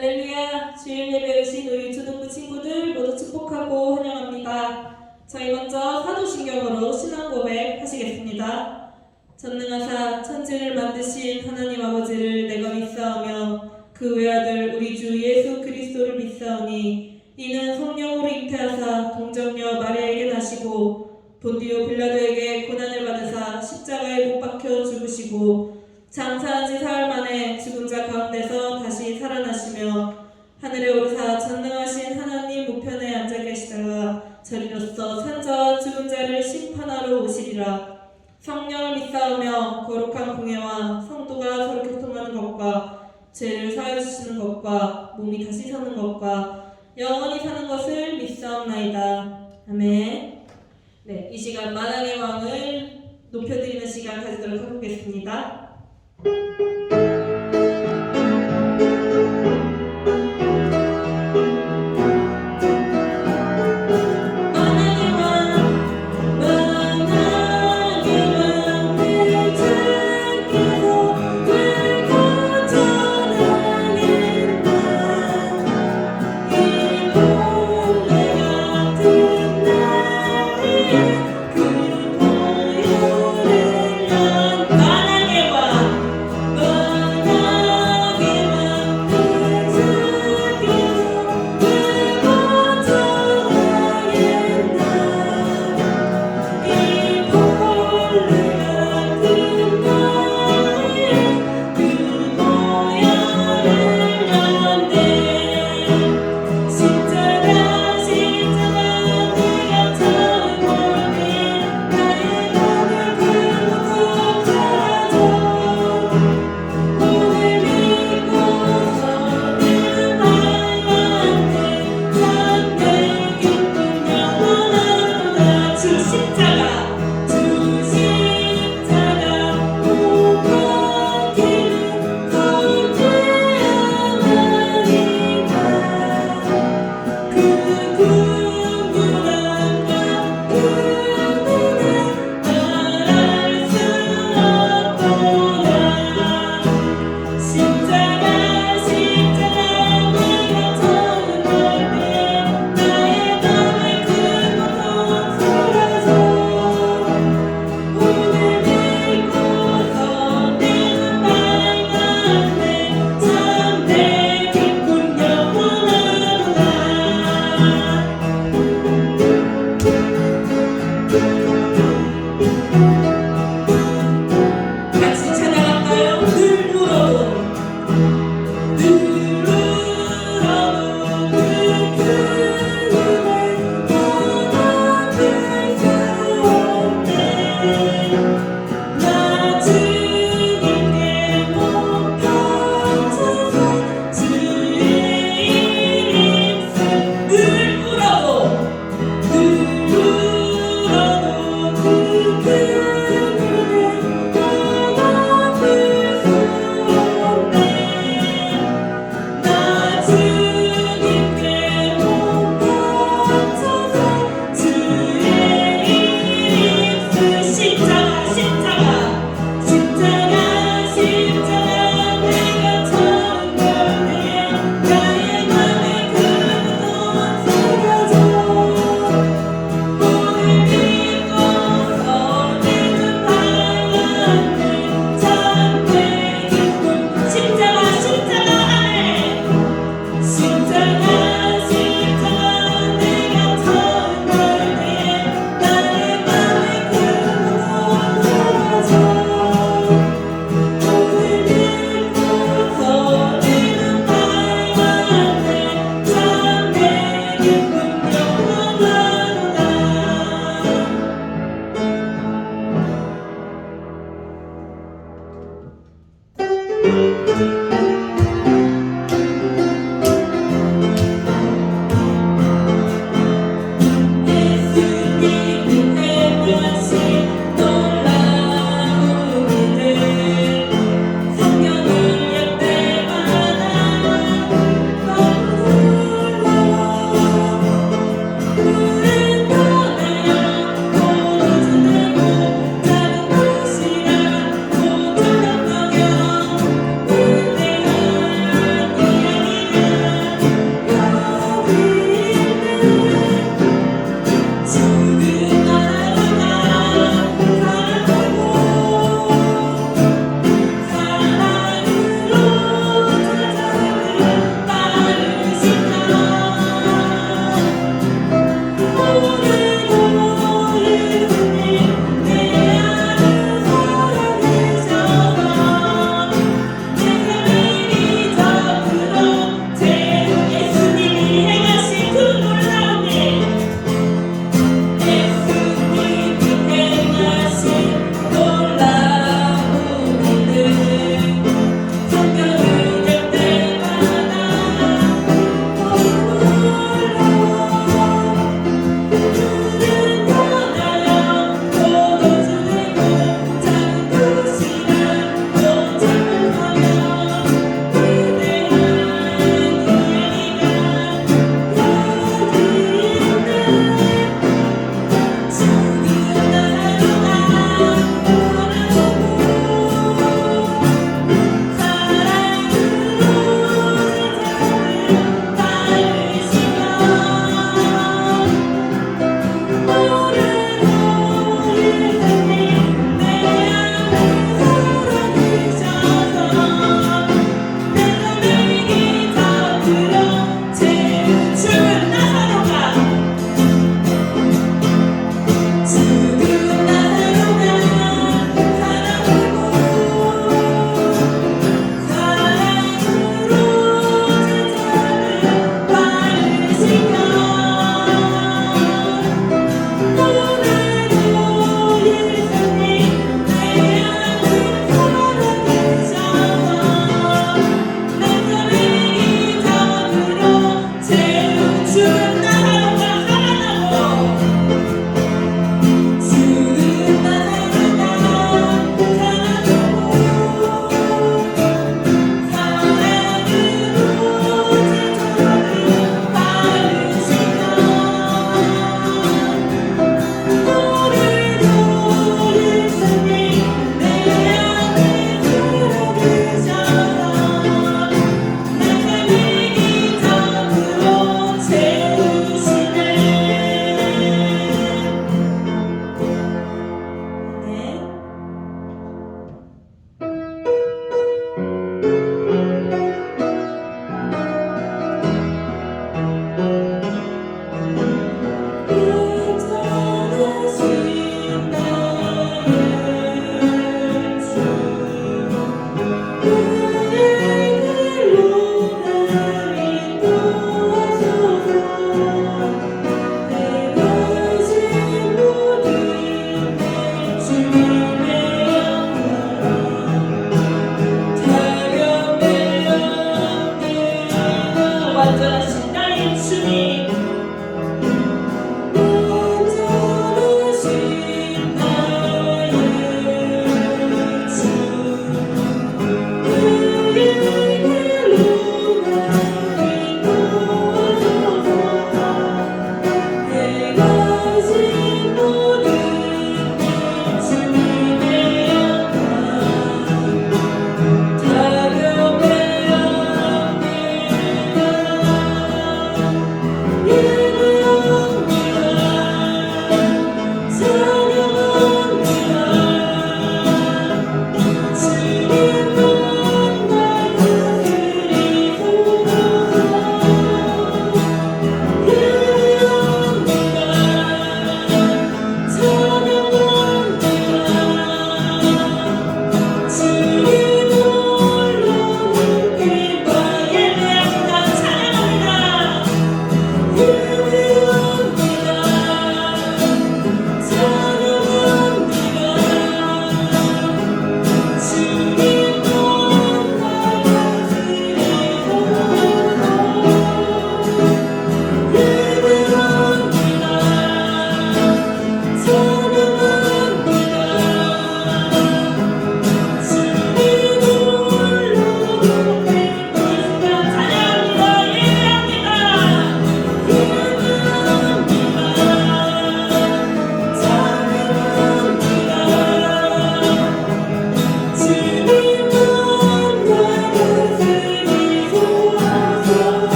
할렐루야, 주일 예배 오신 우리 유초등부 친구들 모두 축복하고 환영합니다. 저희 먼저 사도신경으로 신앙 고백 하시겠습니다. 전능하사 천지를 만드신 하나님 아버지를 내가 믿사오며 그 외아들 우리 주 예수 그리스도를 믿사오니 이는 성령으로 잉태하사 동정녀 마리아에게 나시고 본디오 빌라도에게 고난을 받으사 십자가에 못 박혀 죽으시고 장사한 지 사흘 만에 죽은 자 가운데서 다시 살아나시며 하늘에 오르사 전능하신 하나님 우편에 앉아 계시다가 저리로서 산자와 죽은 자를 심판하러 오시리라. 성령을 믿사오며 거룩한 공예와 성도가 서로 교통하는 것과 죄를 사하여 주시는 것과 몸이 다시 사는 것과 영원히 사는 것을 믿사옵나이다. 아멘. 네, 이 시간 만왕의 왕을 높여드리는 시간 가지도록 하겠습니다.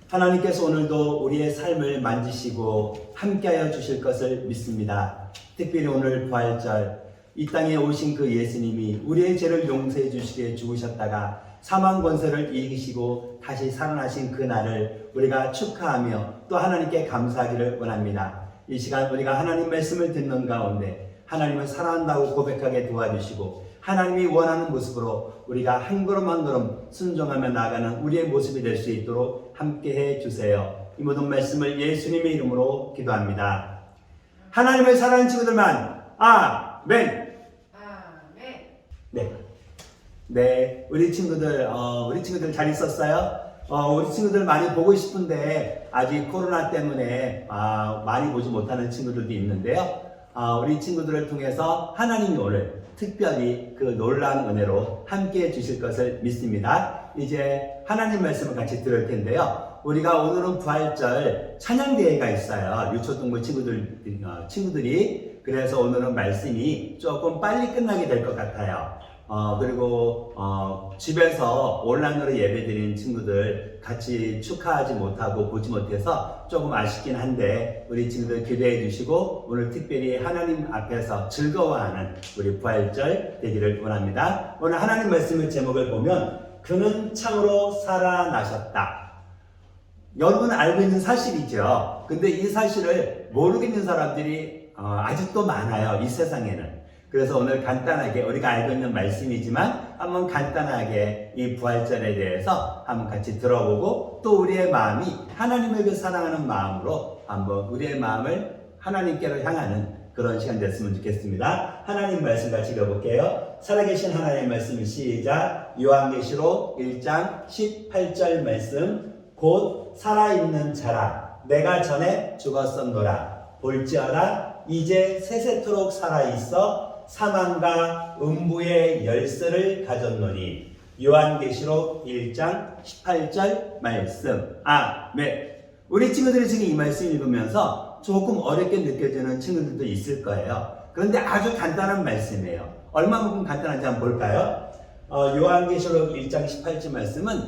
하나님께서 오늘도 우리의 삶을 만지시고 함께하여 주실 것을 믿습니다. 특별히 오늘 부활절 이 땅에 오신 그 예수님이 우리의 죄를 용서해 주시기에 죽으셨다가 사망 권세를 이기시고 다시 살아나신 그 날을 우리가 축하하며 또 하나님께 감사하기를 원합니다. 이 시간 우리가 하나님 말씀을 듣는 가운데 하나님을 사랑한다고 고백하게 도와주시고 하나님이 원하는 모습으로 우리가 한 걸음 한 걸음 순종하며 나아가는 우리의 모습이 될 수 있도록 함께해 주세요. 이 모든 말씀을 예수님의 이름으로 기도합니다. 하나님을 사랑하는 친구들만 아멘. 네, 우리 친구들 잘 있었어요? 우리 친구들 많이 보고 싶은데 아직 코로나 때문에 많이 보지 못하는 친구들도 있는데요. 우리 친구들을 통해서 하나님이 오늘 특별히 그 놀라운 은혜로 함께 해 주실 것을 믿습니다. 이제 하나님 말씀을 같이 들을 텐데요. 우리가 오늘은 부활절 찬양대회가 있어요. 유초동부 친구들이. 그래서 오늘은 말씀이 조금 빨리 끝나게 될 것 같아요. 그리고 집에서 온라인으로 예배드리는 친구들 같이 축하하지 못하고 보지 못해서 조금 아쉽긴 한데 우리 친구들 기대해 주시고 오늘 특별히 하나님 앞에서 즐거워하는 우리 부활절 되기를 원합니다. 오늘 하나님 말씀의 제목을 보면 그는 참으로 살아나셨다. 여러분 알고 있는 사실이죠. 근데 이 사실을 모르겠는 사람들이 아직도 많아요. 이 세상에는. 그래서 오늘 간단하게 우리가 알고 있는 말씀이지만 한번 간단하게 이 부활절에 대해서 한번 같이 들어보고 또 우리의 마음이 하나님을 그 사랑하는 마음으로 한번 우리의 마음을 하나님께로 향하는 그런 시간 됐으면 좋겠습니다. 하나님 말씀 같이 읽어볼게요. 살아계신 하나님의 말씀 시작. 요한계시록 1장 18절 말씀. 곧 살아있는 자라 내가 전에 죽었었노라 볼지어다 이제 세세토록 살아있어 사망과 음부의 열쇠를 가졌노니. 요한계시록 1장 18절 말씀. 아멘. 우리 친구들이 지금 이 말씀 읽으면서 조금 어렵게 느껴지는 친구들도 있을 거예요. 그런데 아주 간단한 말씀이에요. 얼마만큼 간단한지 한번 볼까요? 요한계시록 1장 18절 말씀은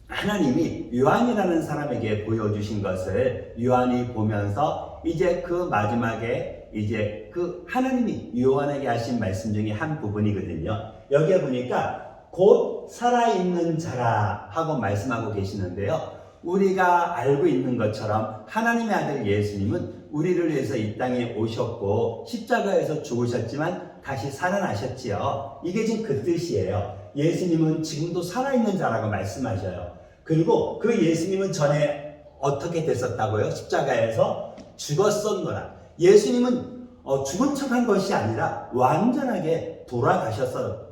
하나님이 요한이라는 사람에게 보여주신 것을 요한이 보면서 이제 그 마지막에 이제 그 하나님이 요한에게 하신 말씀 중에 한 부분이거든요. 여기에 보니까 곧 살아있는 자라 하고 말씀하고 계시는데요. 우리가 알고 있는 것처럼 하나님의 아들 예수님은 우리를 위해서 이 땅에 오셨고 십자가에서 죽으셨지만 다시 살아나셨지요. 이게 지금 그 뜻이에요. 예수님은 지금도 살아있는 자라고 말씀하셔요. 그리고 그 예수님은 전에 어떻게 됐었다고요? 십자가에서 죽었었노라. 예수님은 죽은 척한 것이 아니라 완전하게 돌아가셨어요.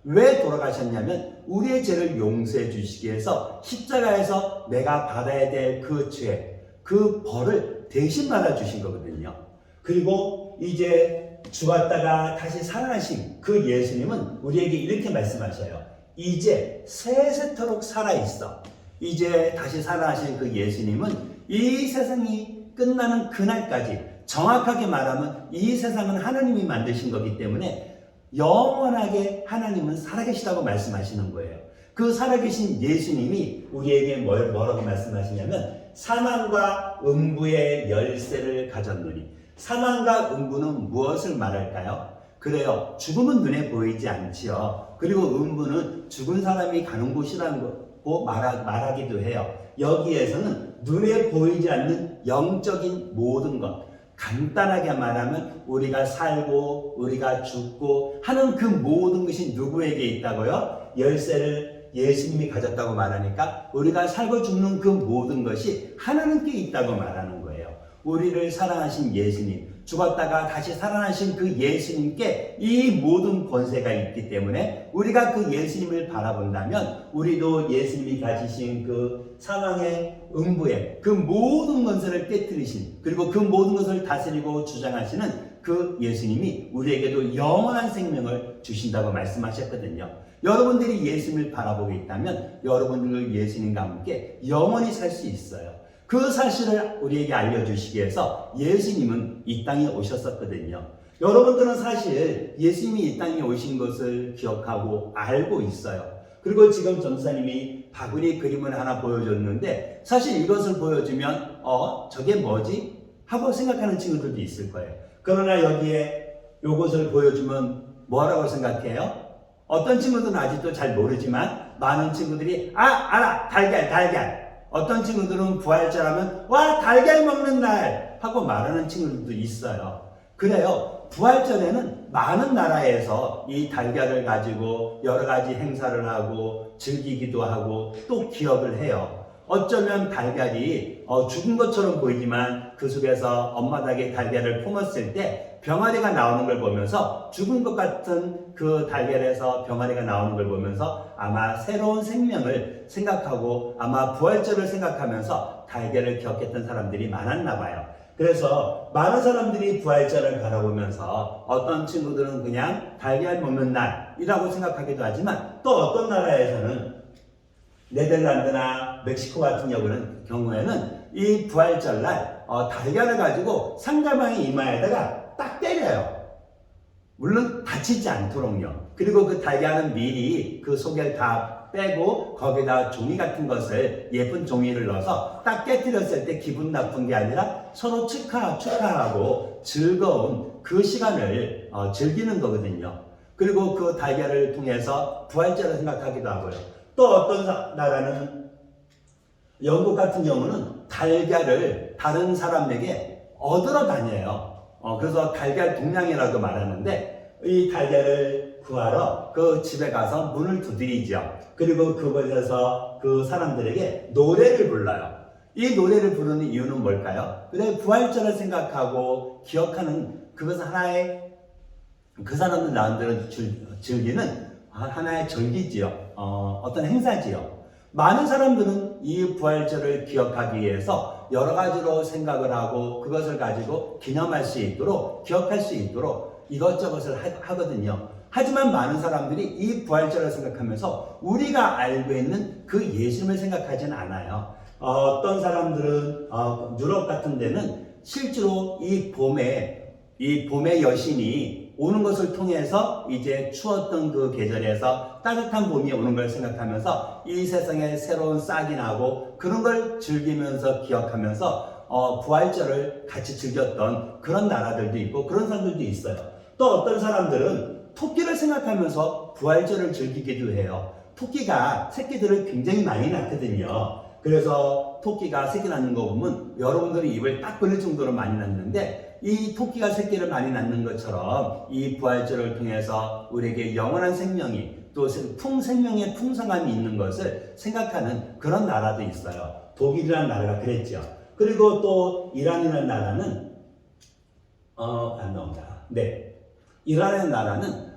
왜 돌아가셨냐면 우리의 죄를 용서해 주시기 위해서 십자가에서 내가 받아야 될 그 죄, 그 벌을 대신 받아주신 거거든요. 그리고 이제 죽었다가 다시 살아나신 그 예수님은 우리에게 이렇게 말씀하셔요. 이제 세세토록 살아있어. 이제 다시 살아나신 그 예수님은 이 세상이 끝나는 그날까지, 정확하게 말하면 이 세상은 하나님이 만드신 거기 때문에 영원하게 하나님은 살아계시다고 말씀하시는 거예요. 그 살아계신 예수님이 우리에게 뭐라고 말씀하시냐면 사망과 음부의 열쇠를 가졌노니. 사망과 음부는 무엇을 말할까요? 그래요. 죽음은 눈에 보이지 않지요. 그리고 음부는 죽은 사람이 가는 곳이라고 말하기도 해요. 여기에서는 눈에 보이지 않는 영적인 모든 것, 간단하게 말하면 우리가 살고 우리가 죽고 하는 그 모든 것이 누구에게 있다고요? 열쇠를 예수님이 가졌다고 말하니까 우리가 살고 죽는 그 모든 것이 하나님께 있다고 말하는 거예요. 우리를 사랑하신 예수님, 죽었다가 다시 살아나신 그 예수님께 이 모든 권세가 있기 때문에 우리가 그 예수님을 바라본다면 우리도 예수님이 가지신 그 사망의 음부에 그 모든 권세를 깨뜨리신, 그리고 그 모든 것을 다스리고 주장하시는 그 예수님이 우리에게도 영원한 생명을 주신다고 말씀하셨거든요. 여러분들이 예수님을 바라보고 있다면 여러분들은 예수님과 함께 영원히 살 수 있어요. 그 사실을 우리에게 알려주시기 위해서 예수님은 이 땅에 오셨었거든요. 여러분들은 사실 예수님이 이 땅에 오신 것을 기억하고 알고 있어요. 그리고 지금 전사님이 바구니 그림을 하나 보여줬는데 사실 이것을 보여주면 저게 뭐지? 하고 생각하는 친구들도 있을 거예요. 그러나 여기에 이것을 보여주면 뭐라고 생각해요? 어떤 친구들은 아직도 잘 모르지만 많은 친구들이 알아! 달걀! 어떤 친구들은 부활절하면 와 달걀 먹는 날! 하고 말하는 친구들도 있어요. 그래요. 부활절에는 많은 나라에서 이 달걀을 가지고 여러 가지 행사를 하고 즐기기도 하고 또 기억을 해요. 어쩌면 달걀이 죽은 것처럼 보이지만 그 속에서 엄마 닭의 달걀을 품었을 때 병아리가 나오는 걸 보면서 죽은 것 같은 그 달걀에서 병아리가 나오는 걸 보면서 아마 새로운 생명을 생각하고 아마 부활절을 생각하면서 달걀을 기억했던 사람들이 많았나 봐요. 그래서 많은 사람들이 부활절을 바라보면서 어떤 친구들은 그냥 달걀 먹는 날이라고 생각하기도 하지만 또 어떤 나라에서는 네덜란드나 멕시코 같은 경우에는 이 부활절날 달걀을 가지고 상대방의 이마에다가 딱 때려요. 물론 다치지 않도록요. 그리고 그 달걀은 미리 그 속을 다 빼고 거기다 종이 같은 것을 예쁜 종이를 넣어서 딱 깨뜨렸을 때 기분 나쁜 게 아니라 서로 축하하고 즐거운 그 시간을 즐기는 거거든요. 그리고 그 달걀을 통해서 부활절을 생각하기도 하고요. 또 어떤 나라는 영국 같은 경우는 달걀을 다른 사람에게 얻으러 다녀요. 그래서 달걀 동냥이라고 말하는데 이 달걀을 구하러 그 집에 가서 문을 두드리죠. 그리고 그곳에서 그 사람들에게 노래를 불러요. 이 노래를 부르는 이유는 뭘까요? 그래 부활절을 생각하고 기억하는 그것은 하나의 그 사람들 나름대로 즐기는 하나의 절기지요. 어떤 행사지요. 많은 사람들은 이 부활절을 기억하기 위해서 여러 가지로 생각을 하고 그것을 가지고 기념할 수 있도록 기억할 수 있도록 이것저것을 하거든요. 하지만 많은 사람들이 이 부활절을 생각하면서 우리가 알고 있는 그 예수님을 생각하지는 않아요. 어떤 사람들은 유럽 같은 데는 실제로 이 봄의 여신이 오는 것을 통해서 이제 추웠던 그 계절에서 따뜻한 봄이 오는 걸 생각하면서 이 세상에 새로운 싹이 나고 그런 걸 즐기면서 기억하면서 부활절을 같이 즐겼던 그런 나라들도 있고 그런 사람들도 있어요. 또 어떤 사람들은 토끼를 생각하면서 부활절을 즐기기도 해요. 토끼가 새끼들을 굉장히 많이 낳거든요. 그래서 토끼가 새끼 낳는 거 보면 여러분들이 입을 딱 벌릴 정도로 많이 낳는데 이 토끼가 새끼를 많이 낳는 것처럼 이 부활절을 통해서 우리에게 영원한 생명이 또 생명의 풍성함이 있는 것을 생각하는 그런 나라도 있어요. 독일이라는 나라가 그랬죠. 그리고 또 이란이라는 나라는 안 나온다. 네. 이란이라는 나라는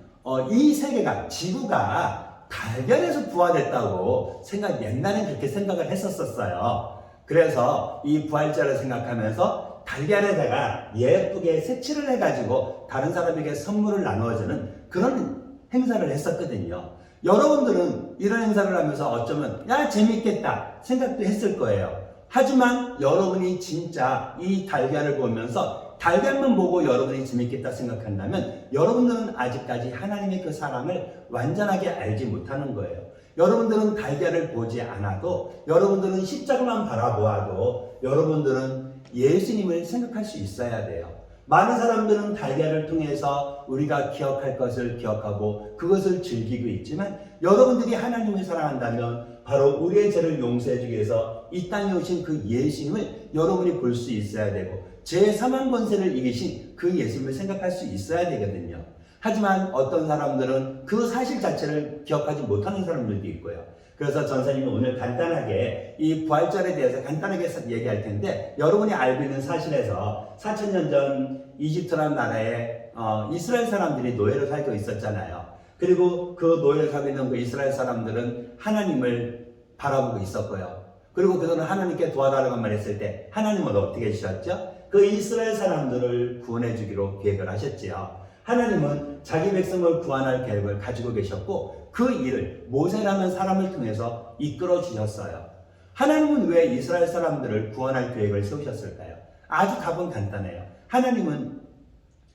이 세계가 지구가 달걀에서 부화됐다고 옛날엔 그렇게 생각을 했었어요. 그래서 이 부활절을 생각하면서 달걀에다가 예쁘게 색칠을 해가지고 다른 사람에게 선물을 나누어주는 그런 행사를 했었거든요. 여러분들은 이런 행사를 하면서 어쩌면 야 재밌겠다 생각도 했을 거예요. 하지만 여러분이 진짜 이 달걀을 보면서 달걀만 보고 여러분이 재밌겠다 생각한다면 여러분들은 아직까지 하나님의 그 사랑을 완전하게 알지 못하는 거예요. 여러분들은 달걀을 보지 않아도 여러분들은 십자가만 바라보아도 여러분들은 예수님을 생각할 수 있어야 돼요. 많은 사람들은 달걀을 통해서 우리가 기억할 것을 기억하고 그것을 즐기고 있지만 여러분들이 하나님을 사랑한다면 바로 우리의 죄를 용서해 주기 위해서 이 땅에 오신 그 예수님을 여러분이 볼 수 있어야 되고 제3한 권세를 이기신 그 예수님을 생각할 수 있어야 되거든요. 하지만 어떤 사람들은 그 사실 자체를 기억하지 못하는 사람들도 있고요. 그래서 전사님이 오늘 간단하게 이 부활절에 대해서 간단하게 얘기할 텐데, 여러분이 알고 있는 사실에서 4000년 전 이집트라는 나라에 이스라엘 사람들이 노예로 살고 있었잖아요. 그리고 그 노예로 살고 있는 그 이스라엘 사람들은 하나님을 바라보고 있었고요. 그리고 그들은 하나님께 도와달라고 말했을 때 하나님은 어떻게 해주셨죠? 그 이스라엘 사람들을 구원해 주기로 계획을 하셨지요. 하나님은 자기 백성을 구원할 계획을 가지고 계셨고 그 일을 모세라는 사람을 통해서 이끌어 주셨어요. 하나님은 왜 이스라엘 사람들을 구원할 계획을 세우셨을까요? 아주 답은 간단해요. 하나님은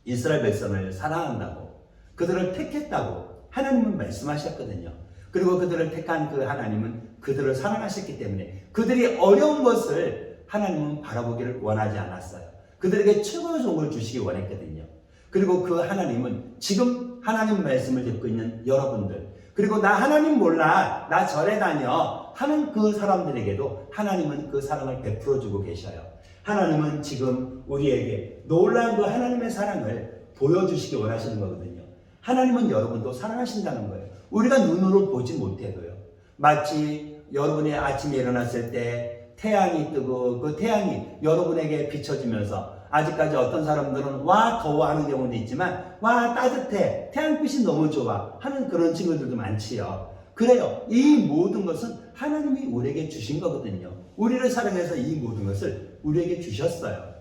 이스라엘 백성을 사랑한다고, 그들을 택했다고 하나님은 말씀하셨거든요. 그리고 그들을 택한 그 하나님은 그들을 사랑하셨기 때문에 그들이 어려운 것을 하나님은 바라보기를 원하지 않았어요. 그들에게 최고의 종을 주시기 원했거든요. 그리고 그 하나님은 지금 하나님 말씀을 듣고 있는 여러분들, 그리고 나 하나님 몰라, 나 절에 다녀 하는 그 사람들에게도 하나님은 그 사랑을 베풀어 주고 계셔요. 하나님은 지금 우리에게 놀라운 그 하나님의 사랑을 보여주시기 원하시는 거거든요. 하나님은 여러분도 사랑하신다는 거예요. 우리가 눈으로 보지 못해도요. 마치 여러분이 아침에 일어났을 때 태양이 뜨고 그 태양이 여러분에게 비춰지면서, 아직까지 어떤 사람들은 와 더워 하는 경우도 있지만 와 따뜻해, 태양빛이 너무 좋아 하는 그런 친구들도 많지요. 그래요. 이 모든 것은 하나님이 우리에게 주신 거거든요. 우리를 사랑해서 이 모든 것을 우리에게 주셨어요.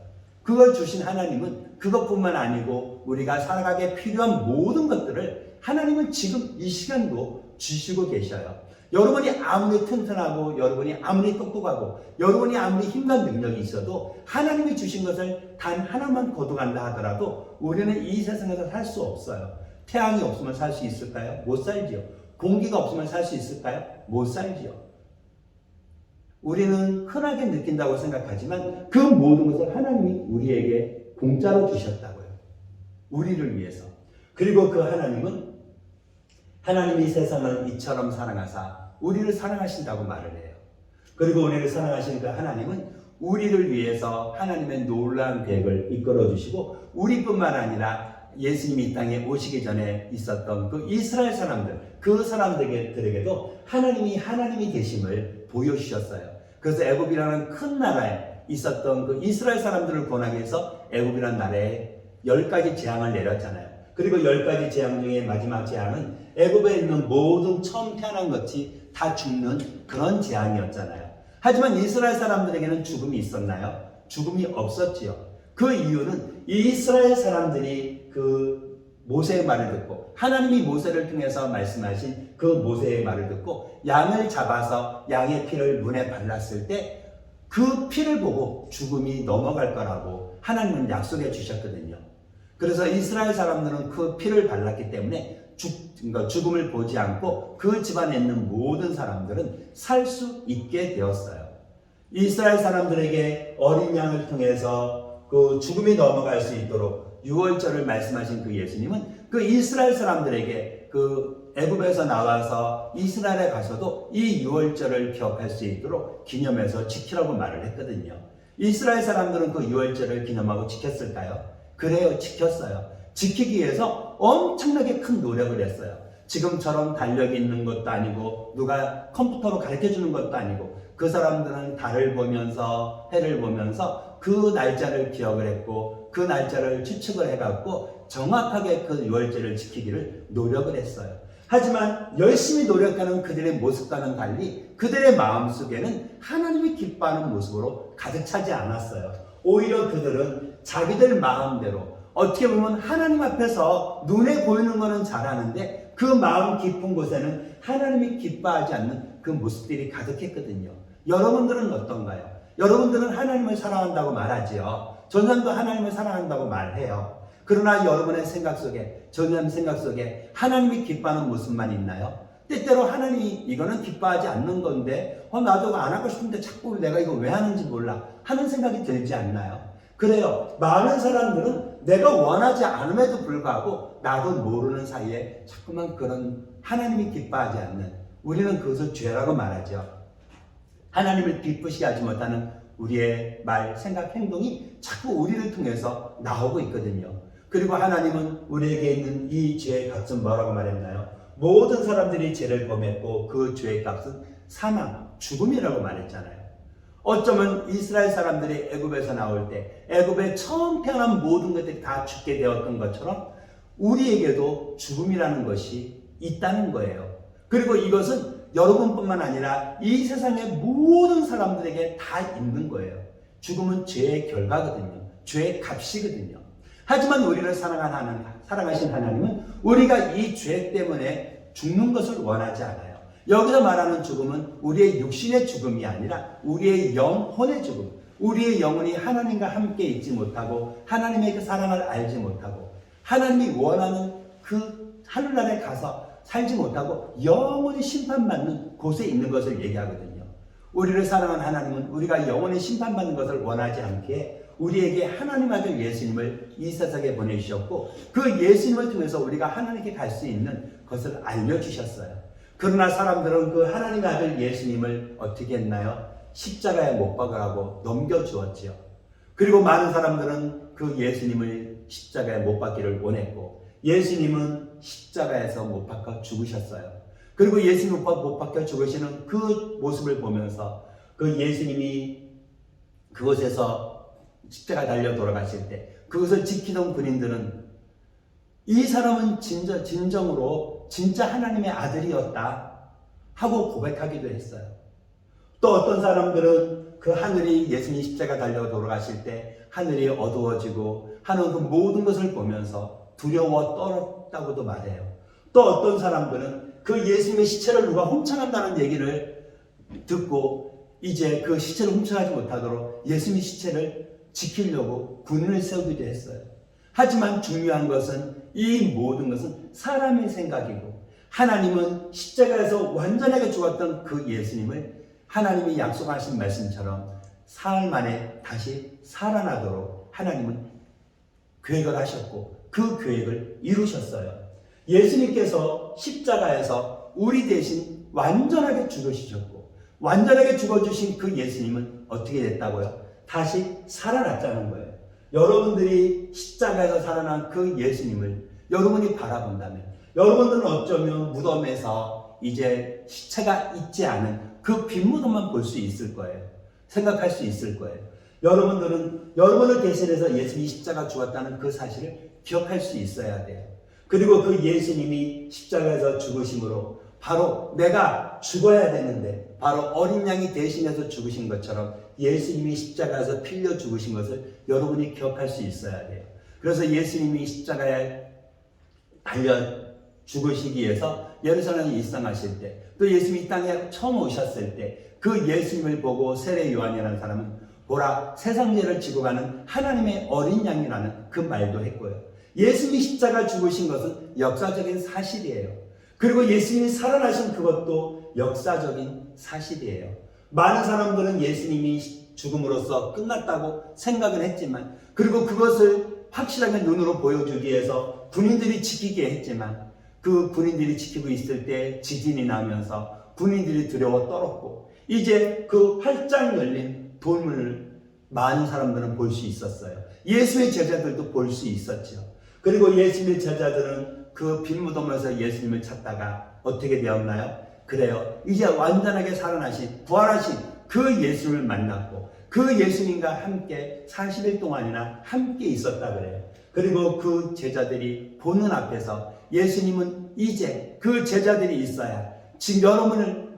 그걸 주신 하나님은 그것뿐만 아니고 우리가 살아가기에 필요한 모든 것들을 하나님은 지금 이 시간도 주시고 계셔요. 여러분이 아무리 튼튼하고 여러분이 아무리 똑똑하고 여러분이 아무리 힘과 능력이 있어도 하나님이 주신 것을 단 하나만 거두간다 하더라도 우리는 이 세상에서 살 수 없어요. 태양이 없으면 살 수 있을까요? 못 살지요. 공기가 없으면 살 수 있을까요? 못 살지요. 우리는 흔하게 느낀다고 생각하지만 그 모든 것을 하나님이 우리에게 공짜로 주셨다고요. 우리를 위해서. 그리고 그 하나님은 하나님이 세상을 이처럼 사랑하사 우리를 사랑하신다고 말을 해요. 그리고 우리를 사랑하시는 그 하나님은 우리를 위해서 하나님의 놀라운 계획을 이끌어 주시고 우리뿐만 아니라 예수님이 이 땅에 오시기 전에 있었던 그 이스라엘 사람들, 그 사람들에게도 하나님이 계심을 보여주셨어요. 그래서 애굽이라는 큰 나라에 있었던 그 이스라엘 사람들을 구원하기 위해서 애굽이라는 나라에 10가지 재앙을 내렸잖아요. 그리고 10가지 재앙 중에 마지막 재앙은 애굽에 있는 모든 처음 태어난 것이 다 죽는 그런 재앙이었잖아요. 하지만 이스라엘 사람들에게는 죽음이 있었나요? 죽음이 없었지요. 그 이유는 이스라엘 사람들이 그 모세의 말을 듣고, 하나님이 모세를 통해서 말씀하신 그 모세의 말을 듣고 양을 잡아서 양의 피를 문에 발랐을 때 그 피를 보고 죽음이 넘어갈 거라고 하나님은 약속해 주셨거든요. 그래서 이스라엘 사람들은 그 피를 발랐기 때문에 죽음을 보지 않고 그 집안에 있는 모든 사람들은 살 수 있게 되었어요. 이스라엘 사람들에게 어린 양을 통해서 그 죽음이 넘어갈 수 있도록 유월절을 말씀하신 그 예수님은 그 이스라엘 사람들에게 그 애굽에서 나와서 이스라엘에 가서도 이 유월절을 기억할 수 있도록 기념해서 지키라고 말을 했거든요. 이스라엘 사람들은 그 유월절을 기념하고 지켰을까요? 그래요, 지켰어요. 지키기 위해서 엄청나게 큰 노력을 했어요. 지금처럼 달력이 있는 것도 아니고 누가 컴퓨터로 가르쳐주는 것도 아니고 그 사람들은 달을 보면서 해를 보면서 그 날짜를 기억을 했고 그 날짜를 추측을 해갖고 정확하게 그 유월절을 지키기를 노력을 했어요. 하지만 열심히 노력하는 그들의 모습과는 달리 그들의 마음속에는 하나님이 기뻐하는 모습으로 가득 차지 않았어요. 오히려 그들은 자기들 마음대로, 어떻게 보면 하나님 앞에서 눈에 보이는 거는 잘하는데 그 마음 깊은 곳에는 하나님이 기뻐하지 않는 그 모습들이 가득했거든요. 여러분들은 어떤가요? 여러분들은 하나님을 사랑한다고 말하지요. 전사님도 하나님을 사랑한다고 말해요. 그러나 여러분의 생각 속에, 전사님 생각 속에 하나님이 기뻐하는 모습만 있나요? 때때로 하나님이 이거는 기뻐하지 않는 건데 나도 안 하고 싶은데 자꾸 내가 이거 왜 하는지 몰라 하는 생각이 들지 않나요? 그래요. 많은 사람들은 내가 원하지 않음에도 불구하고 나도 모르는 사이에 자꾸만 그런 하나님이 기뻐하지 않는, 우리는 그것을 죄라고 말하죠. 하나님을 기쁘시게 하지 못하는 우리의 말, 생각, 행동이 자꾸 우리를 통해서 나오고 있거든요. 그리고 하나님은 우리에게 있는 이 죄의 값은 뭐라고 말했나요? 모든 사람들이 죄를 범했고 그 죄의 값은 사망, 죽음이라고 말했잖아요. 어쩌면 이스라엘 사람들이 애굽에서 나올 때 애굽에 처음 태어난 모든 것들이 다 죽게 되었던 것처럼 우리에게도 죽음이라는 것이 있다는 거예요. 그리고 이것은 여러분뿐만 아니라 이 세상의 모든 사람들에게 다 있는 거예요. 죽음은 죄의 결과거든요. 죄의 값이거든요. 하지만 우리를 사랑하신 하나님은 우리가 이 죄 때문에 죽는 것을 원하지 않아요. 여기서 말하는 죽음은 우리의 육신의 죽음이 아니라 우리의 영혼의 죽음. 우리의 영혼이 하나님과 함께 있지 못하고 하나님의 그 사랑을 알지 못하고 하나님이 원하는 그 하늘나라에 가서 살지 못하고 영원히 심판받는 곳에 있는 것을 얘기하거든요. 우리를 사랑하는 하나님은 우리가 영원히 심판받는 것을 원하지 않기에 우리에게 하나님 아들 예수님을 이 세상에 보내주셨고 그 예수님을 통해서 우리가 하나님께 갈 수 있는 것을 알려주셨어요. 그러나 사람들은 그 하나님의 아들 예수님을 어떻게 했나요? 십자가에 못 박으라고 넘겨주었지요. 그리고 많은 사람들은 그 예수님을 십자가에 못 박기를 원했고 예수님은 십자가에서 못 박혀 죽으셨어요. 그리고 예수님 못 박혀 죽으시는 그 모습을 보면서 그 예수님이 그곳에서 십자가 달려 돌아가실 때 그것을 지키던 군인들은 이 사람은 진정으로 진짜 하나님의 아들이었다 하고 고백하기도 했어요. 또 어떤 사람들은 그 하늘이 예수님 십자가 달려 돌아가실 때 하늘이 어두워지고 하는 그 모든 것을 보면서 두려워 떨었다고도 말해요. 또 어떤 사람들은 그 예수님의 시체를 누가 훔쳐간다는 얘기를 듣고 이제 그 시체를 훔쳐가지 못하도록 예수님의 시체를 지키려고 군인을 세우기도 했어요. 하지만 중요한 것은 이 모든 것은 사람의 생각이고 하나님은 십자가에서 완전하게 죽었던 그 예수님을 하나님이 약속하신 말씀처럼 사흘 만에 다시 살아나도록 하나님은 계획을 하셨고 그 계획을 이루셨어요. 예수님께서 십자가에서 우리 대신 완전하게 죽으셨고 완전하게 죽어주신 그 예수님은 어떻게 됐다고요? 다시 살아났다는 거예요. 여러분들이 십자가에서 살아난 그 예수님을 여러분이 바라본다면 여러분들은 어쩌면 무덤에서 이제 시체가 있지 않은 그 빈무덤만 볼 수 있을 거예요. 생각할 수 있을 거예요. 여러분들은 여러분을 대신해서 예수님이 십자가 죽었다는 그 사실을 기억할 수 있어야 돼요. 그리고 그 예수님이 십자가에서 죽으심으로 바로 내가 죽어야 되는데 바로 어린 양이 대신해서 죽으신 것처럼 예수님이 십자가에서 필려 죽으신 것을 여러분이 기억할 수 있어야 돼요. 그래서 예수님이 십자가에 달려 죽으시기 위해서 예루살렘에 입성하실 때 또 예수님이 이 땅에 처음 오셨을 때 그 예수님을 보고 세례 요한이라는 사람은 보라 세상 죄를 지고 가는 하나님의 어린 양이라는 그 말도 했고요. 예수님이 십자가 죽으신 것은 역사적인 사실이에요. 그리고 예수님이 살아나신 그것도 역사적인 사실이에요. 많은 사람들은 예수님이 죽음으로써 끝났다고 생각을 했지만 그리고 그것을 확실하게 눈으로 보여주기 위해서 군인들이 지키게 했지만 그 군인들이 지키고 있을 때 지진이 나면서 군인들이 두려워 떨었고 이제 그 활짝 열린 돌문을 많은 사람들은 볼 수 있었어요. 예수의 제자들도 볼 수 있었죠. 그리고 예수님의 제자들은 그 빈무덤에서 예수님을 찾다가 어떻게 되었나요? 그래요. 이제 완전하게 살아나신 부활하신 그 예수님을 만났고 그 예수님과 함께 40일 동안이나 함께 있었다 그래요. 그리고 그 제자들이 보는 앞에서 예수님은 이제 그 제자들이 있어야 지금 여러분을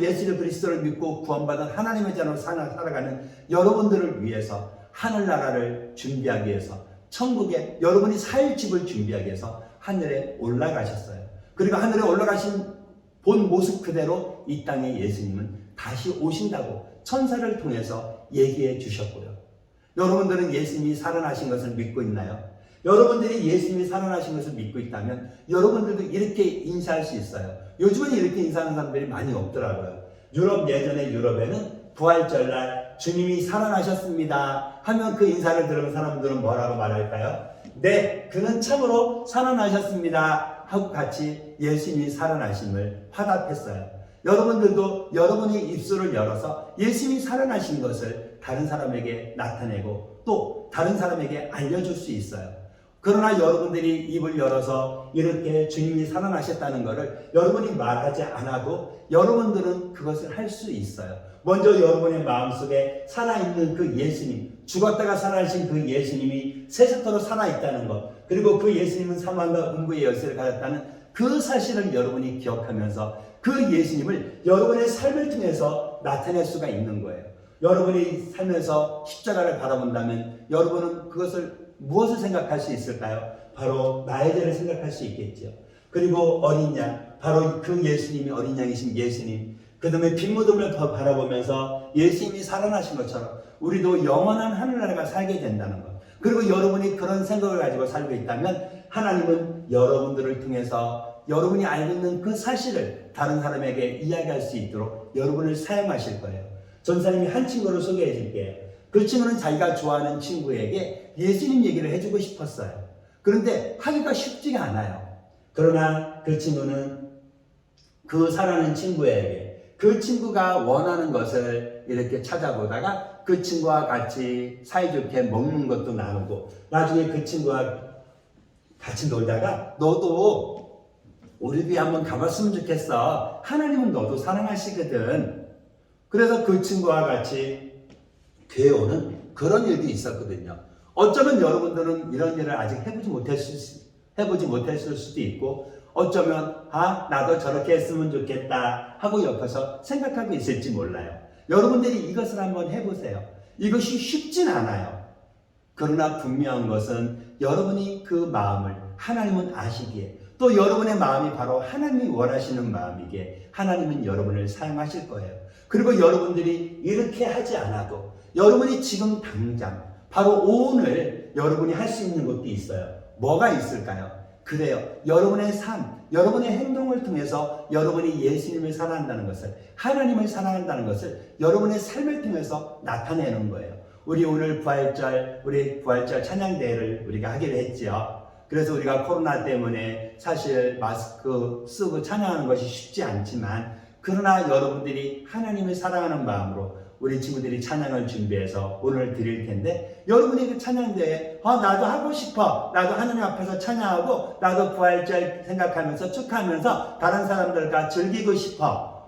예수 그리스도를 믿고 구원받은 하나님의 자녀로 살아가는 여러분들을 위해서 하늘나라를 준비하기 위해서 천국에 여러분이 살 집을 준비하기 위해서 하늘에 올라가셨어요. 그리고 하늘에 올라가신 본 모습 그대로 이 땅에 예수님은 다시 오신다고 천사를 통해서 얘기해 주셨고요. 여러분들은 예수님이 살아나신 것을 믿고 있나요? 여러분들이 예수님이 살아나신 것을 믿고 있다면 여러분들도 이렇게 인사할 수 있어요. 요즘은 이렇게 인사하는 사람들이 많이 없더라고요. 예전에 유럽에는 부활절날 주님이 살아나셨습니다 하면 그 인사를 들으면 사람들은 뭐라고 말할까요? 네, 그는 참으로 살아나셨습니다 하고 같이 예수님이 살아나심을 화답했어요. 여러분들도 여러분의 입술을 열어서 예수님이 살아나신 것을 다른 사람에게 나타내고 또 다른 사람에게 알려줄 수 있어요. 그러나 여러분들이 입을 열어서 이렇게 주님이 살아나셨다는 것을 여러분이 말하지 않아도 여러분들은 그것을 할 수 있어요. 먼저 여러분의 마음속에 살아있는 그 예수님, 죽었다가 살아나신 그 예수님이 세세토록 살아있다는 것, 그리고 그 예수님은 사망과 음부의 열쇠를 가졌다는 그 사실을 여러분이 기억하면서 그 예수님을 여러분의 삶을 통해서 나타낼 수가 있는 거예요. 여러분이 살면서 십자가를 바라본다면 여러분은 그것을 무엇을 생각할 수 있을까요? 바로 나의 죄를 생각할 수 있겠죠. 그리고 어린 양, 바로 그 예수님이 어린 양이신 예수님, 그 다음에 빈무덤을 바라보면서 예수님이 살아나신 것처럼 우리도 영원한 하늘나라가 살게 된다는 것. 그리고 여러분이 그런 생각을 가지고 살고 있다면 하나님은 여러분들을 통해서 여러분이 알고 있는 그 사실을 다른 사람에게 이야기할 수 있도록 여러분을 사용하실 거예요. 전사님이 한 친구를 소개해 줄게요. 그 친구는 자기가 좋아하는 친구에게 예수님 얘기를 해주고 싶었어요. 그런데 하기가 쉽지가 않아요. 그러나 그 친구는 그 사랑하는 친구에게 그 친구가 원하는 것을 이렇게 찾아보다가 그 친구와 같이 사이좋게 먹는 것도 나누고 나중에 그 친구와 같이 놀다가 너도 우리 교회 한번 가봤으면 좋겠어. 하나님은 너도 사랑하시거든. 그래서 그 친구와 같이 교회 오는 그런 일도 있었거든요. 어쩌면 여러분들은 이런 일을 아직 해보지 못했을 수도 있고 어쩌면 나도 저렇게 했으면 좋겠다 하고 옆에서 생각하고 있을지 몰라요. 여러분들이 이것을 한번 해보세요. 이것이 쉽진 않아요. 그러나 분명한 것은 여러분이 그 마음을 하나님은 아시기에 또 여러분의 마음이 바로 하나님이 원하시는 마음이기에 하나님은 여러분을 사용하실 거예요. 그리고 여러분들이 이렇게 하지 않아도 여러분이 지금 당장 바로 오늘 여러분이 할 수 있는 것도 있어요. 뭐가 있을까요? 그래요. 여러분의 삶, 여러분의 행동을 통해서 여러분이 예수님을 사랑한다는 것을, 하나님을 사랑한다는 것을 여러분의 삶을 통해서 나타내는 거예요. 우리 오늘 우리 부활절 찬양대회를 우리가 하기로 했죠. 그래서 우리가 코로나 때문에 사실 마스크 쓰고 찬양하는 것이 쉽지 않지만 그러나 여러분들이 하나님을 사랑하는 마음으로 우리 친구들이 찬양을 준비해서 오늘 드릴 텐데 여러분이 그 찬양대에 나도 하고 싶어. 나도 하나님 앞에서 찬양하고 나도 부활절 생각하면서 축하하면서 다른 사람들과 즐기고 싶어.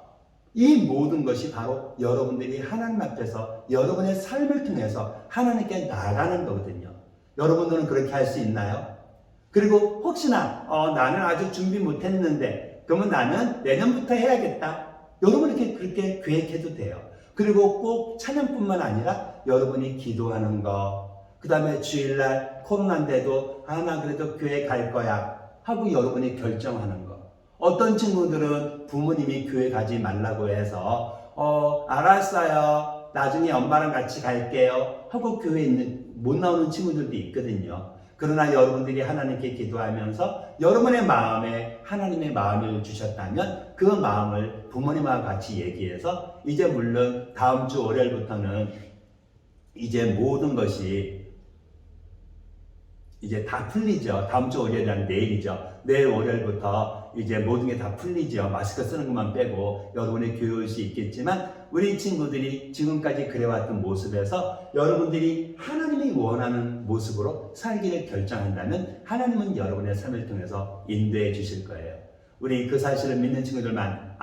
이 모든 것이 바로 여러분들이 하나님 앞에서 여러분의 삶을 통해서 하나님께 나아가는 거거든요. 여러분들은 그렇게 할 수 있나요? 그리고 혹시나 나는 아직 준비 못했는데 그러면 나는 내년부터 해야겠다. 여러분 그렇게 계획해도 돼요. 그리고 꼭 찬양뿐만 아니라 여러분이 기도하는 거, 그 다음에 주일날 코로나인데도 나 그래도 교회 갈 거야 하고 여러분이 결정하는 거. 어떤 친구들은 부모님이 교회 가지 말라고 해서 알았어요. 나중에 엄마랑 같이 갈게요 하고 교회에 못 나오는 친구들도 있거든요. 그러나 여러분들이 하나님께 기도하면서 여러분의 마음에 하나님의 마음을 주셨다면 그 마음을 부모님과 같이 얘기해서 이제 물론 다음 주 월요일부터는 이제 모든 것이 이제 다 풀리죠. 다음 주 월요일은 내일이죠. 내일 월요일부터 이제 모든 게 다 풀리죠. 마스크 쓰는 것만 빼고 여러분의 교회 올 수 있겠지만 우리 친구들이 지금까지 그래왔던 모습에서 여러분들이 하나님이 원하는 모습으로 살기를 결정한다면 하나님은 여러분의 삶을 통해서 인도해 주실 거예요. 우리 그 사실을 믿는 친구들만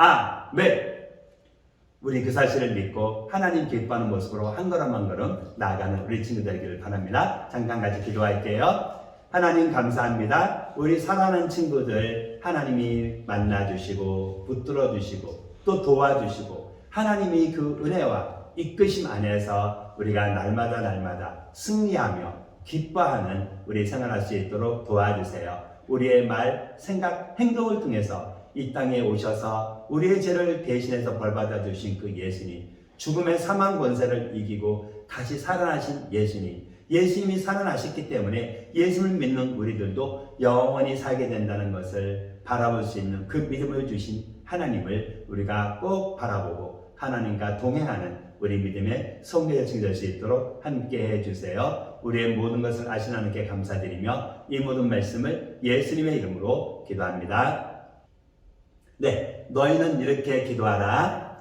우리 그 사실을 믿고 하나님 기뻐하는 모습으로 한 걸음 한 걸음 나아가는 우리 친구들 되기를 바랍니다. 잠깐 같이 기도할게요. 하나님 감사합니다. 우리 사랑하는 친구들 하나님이 만나주시고 붙들어주시고 또 도와주시고 하나님이 그 은혜와 이끄심 안에서 우리가 날마다 승리하며 기뻐하는 우리 생활할 수 있도록 도와주세요. 우리의 말, 생각, 행동을 통해서 이 땅에 오셔서 우리의 죄를 대신해서 벌받아 주신 그 예수님, 죽음의 사망 권세를 이기고 다시 살아나신 예수님이 살아나셨기 때문에 예수님을 믿는 우리들도 영원히 살게 된다는 것을 바라볼 수 있는 그 믿음을 주신 하나님을 우리가 꼭 바라보고 하나님과 동행하는 우리 믿음의 성도들이 될 수 있도록 함께 해주세요. 우리의 모든 것을 아신 하나님께 감사드리며 이 모든 말씀을 예수님의 이름으로 기도합니다. 네, 너희는 이렇게 기도하라.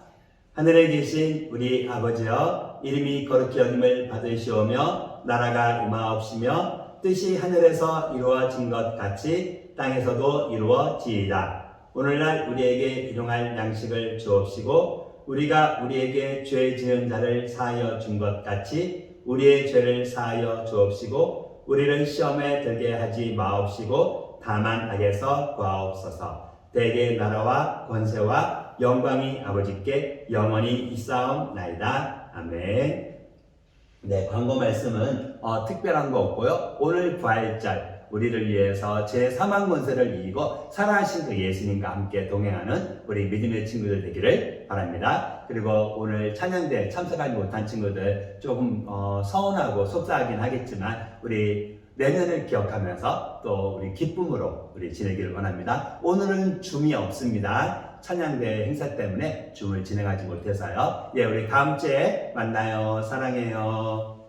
하늘에 계신 우리 아버지여, 이름이 거룩히 여김을 받으시오며 나라가 임하옵시며 뜻이 하늘에서 이루어진 것 같이 땅에서도 이루어지이다. 오늘날 우리에게 일용할 양식을 주옵시고 우리가 우리에게 죄 지은 자를 사하여 준 것 같이 우리의 죄를 사하여 주옵시고 우리를 시험에 들게 하지 마옵시고 다만 악에서 구하옵소서. 대개 나라와 권세와 영광이 아버지께 영원히 있사옵나이다. 아멘. 네, 광고 말씀은 특별한 거 없고요. 오늘 부활절 우리를 위해서 제3왕 권세를 이기고 살아나신 그 예수님과 함께 동행하는 우리 믿음의 친구들 되기를 바랍니다. 그리고 오늘 찬양대에 참석하지 못한 친구들 조금 서운하고 속상하긴 하겠지만 우리 내년을 기억하면서 또 우리 기쁨으로 우리 지내기를 원합니다. 오늘은 줌이 없습니다. 찬양대 행사 때문에 줌을 진행하지 못해서요. 예, 우리 다음 주에 만나요. 사랑해요.